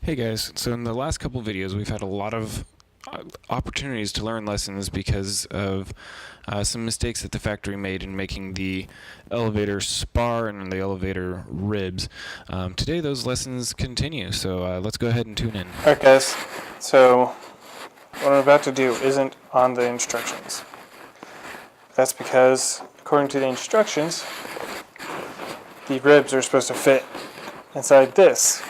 Hey guys, so in the last couple videos we've had a lot of opportunities to learn lessons because of some mistakes that the factory made in making the elevator spar and the elevator ribs. Today those lessons continue, so let's go ahead and tune in. Alright guys, so what I'm about to do isn't on the instructions. That's because, according to the instructions, the ribs are supposed to fit inside this.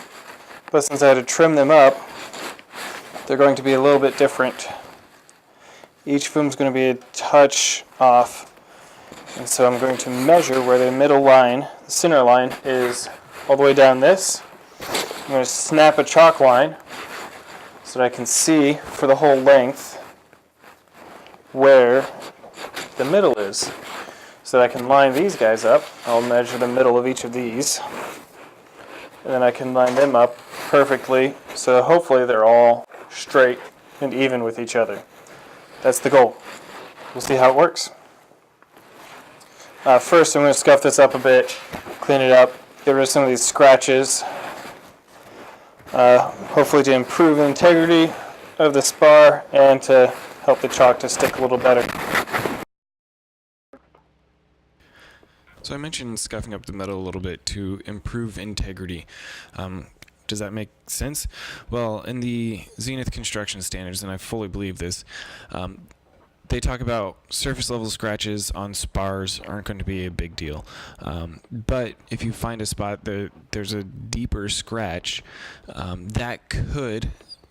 But since I had to trim them up, they're going to be a little bit different. Each of them is going to be a touch off. And so I'm going to measure where the middle line, the center line, is all the way down this. I'm going to snap a chalk line so that I can see for the whole length where the middle is. So that I can line these guys up. I'll measure the middle of each of these. And then I can line them up perfectly, so hopefully they're all straight and even with each other. That's the goal. We'll see how it works. First, I'm going to scuff this up a bit, clean it up, get rid of some of these scratches, hopefully to improve the integrity of the spar and to help the chalk to stick a little better. So I mentioned scuffing up the metal a little bit to improve integrity. Does that make sense? Well, in the Zenith construction standards, and I fully believe this, they talk about surface level scratches on spars aren't going to be a big deal. But if you find a spot that there's a deeper scratch, that could,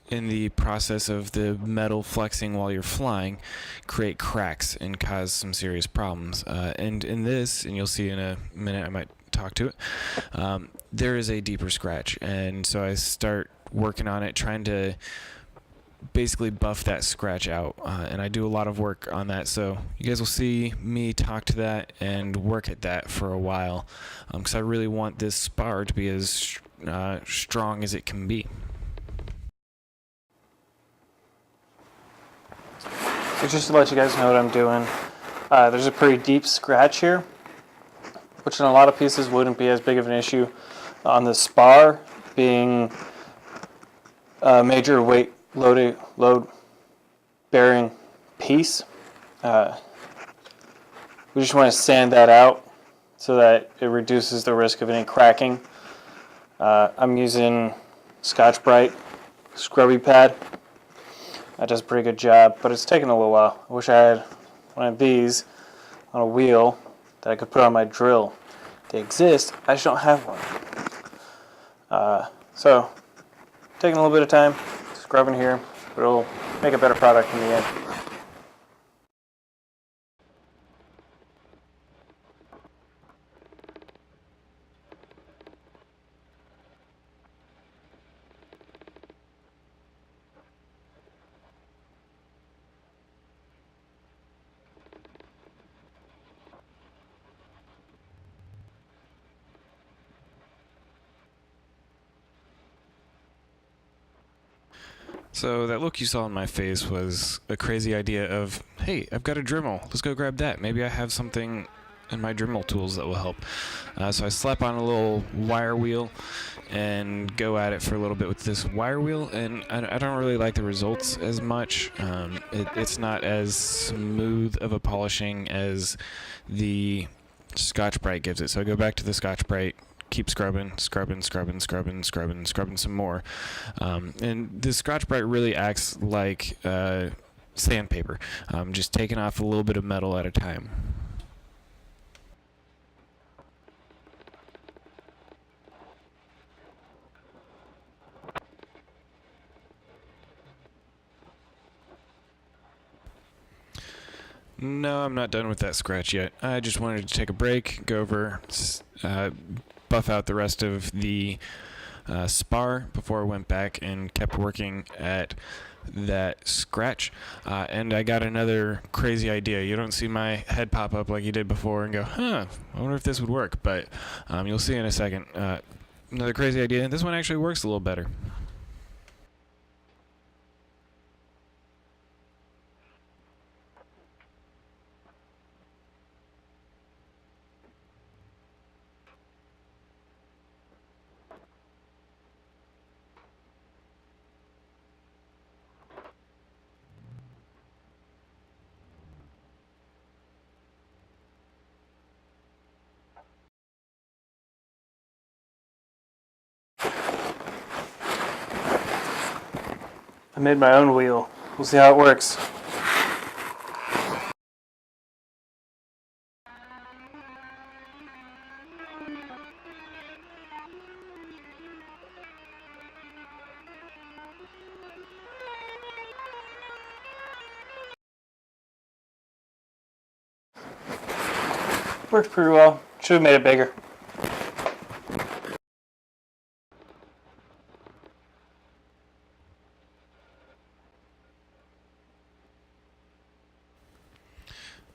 in the process of the metal flexing while you're flying, create cracks and cause some serious problems. And in this, and you'll see in a minute, I might talk to it, there is a deeper scratch. And so I start working on it, trying to basically buff that scratch out. And I do a lot of work on that. So you guys will see me talk to that and work at that for a while, because I really want this spar to be as strong as it can be. So just to let you guys know what I'm doing, there's a pretty deep scratch here, which in a lot of pieces wouldn't be as big of an issue. On the spar, being a major weight load bearing piece, we just want to sand that out so that it reduces the risk of any cracking. I'm using Scotch-Brite scrubby pad. That does a pretty good job, but it's taken a little while. I wish I had one of these on a wheel that I could put on my drill. They exist, I just don't have one. So, taking a little bit of time, scrubbing here, but it'll make a better product in the end. So that look you saw on my face was a crazy idea of, hey, I've got a Dremel, let's go grab that. Maybe I have something in my Dremel tools that will help. So I slap on a little wire wheel and go at it for a little bit with this wire wheel, and I don't really like the results as much. It's not as smooth of a polishing as the Scotch-Brite gives it. So I go back to the Scotch-Brite, keep scrubbing some more. And the Scotch-Brite really acts like sandpaper, just taking off a little bit of metal at a time. No, I'm not done with that scratch yet. I just wanted to take a break, go over, buff out the rest of the spar before I went back and kept working at that scratch. And I got another crazy idea. You don't see my head pop up like you did before and go, huh, I wonder if this would work. But you'll see in a second. Another crazy idea. This one actually works a little better. made my own wheel. We'll see how it works. Works pretty well. Should have made it bigger.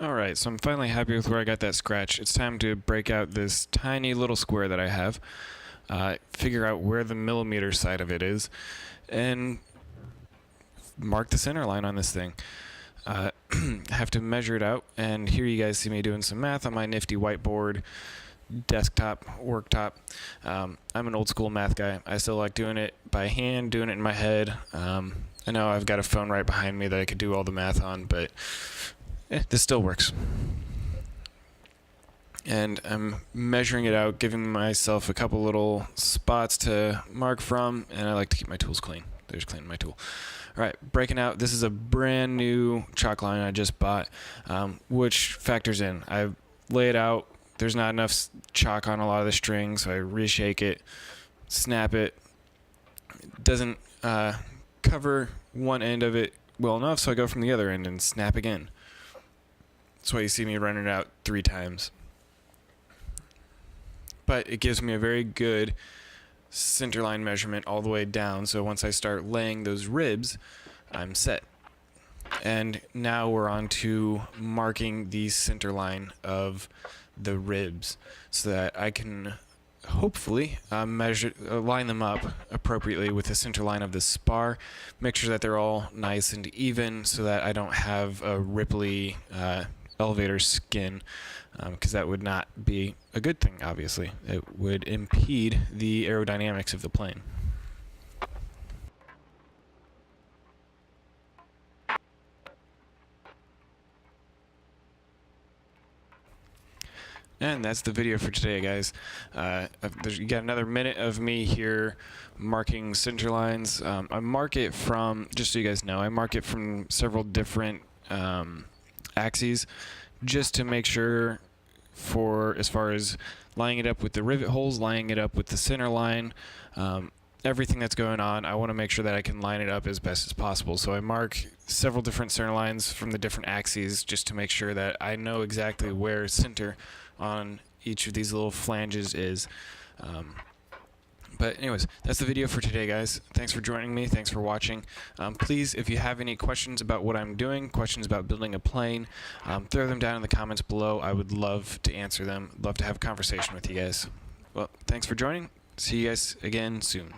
Alright, so I'm finally happy with where I got that scratch. It's time to break out this tiny little square that I have, figure out where the millimeter side of it is, and mark the center line on this thing. Have to measure it out, and here you guys see me doing some math on my nifty whiteboard, desktop, worktop. I'm an old school math guy. I still like doing it by hand, doing it in my head. I know I've got a phone right behind me that I could do all the math on, but this still works. And I'm measuring it out, giving myself a couple little spots to mark from, and I like to keep my tools clean. There's cleaning my tool. Alright, breaking out, this is a brand new chalk line I just bought, which factors in. I lay it out, there's not enough chalk on a lot of the strings, so I reshake it, snap it. It doesn't cover one end of it well enough, so I go from the other end and snap again. That's why you see me running it out 3 times. But it gives me a very good center line measurement all the way down, so once I start laying those ribs, I'm set. And now we're on to marking the center line of the ribs so that I can hopefully line them up appropriately with the center line of the spar, make sure that they're all nice and even so that I don't have a ripply elevator skin, because that would not be a good thing, obviously. It would impede the aerodynamics of the plane. And that's the video for today, guys. You got another minute of me here marking center lines. I mark it from, just so you guys know, I mark it from several different axes just to make sure, for as far as lining it up with the rivet holes, lining it up with the center line, everything that's going on, I want to make sure that I can line it up as best as possible. So I mark several different center lines from the different axes just to make sure that I know exactly where center on each of these little flanges is. But anyways, that's the video for today, guys. Thanks for joining me. Thanks for watching. Please, if you have any questions about what I'm doing, questions about building a plane, throw them down in the comments below. I would love to answer them. Love to have a conversation with you guys. Well, thanks for joining. See you guys again soon.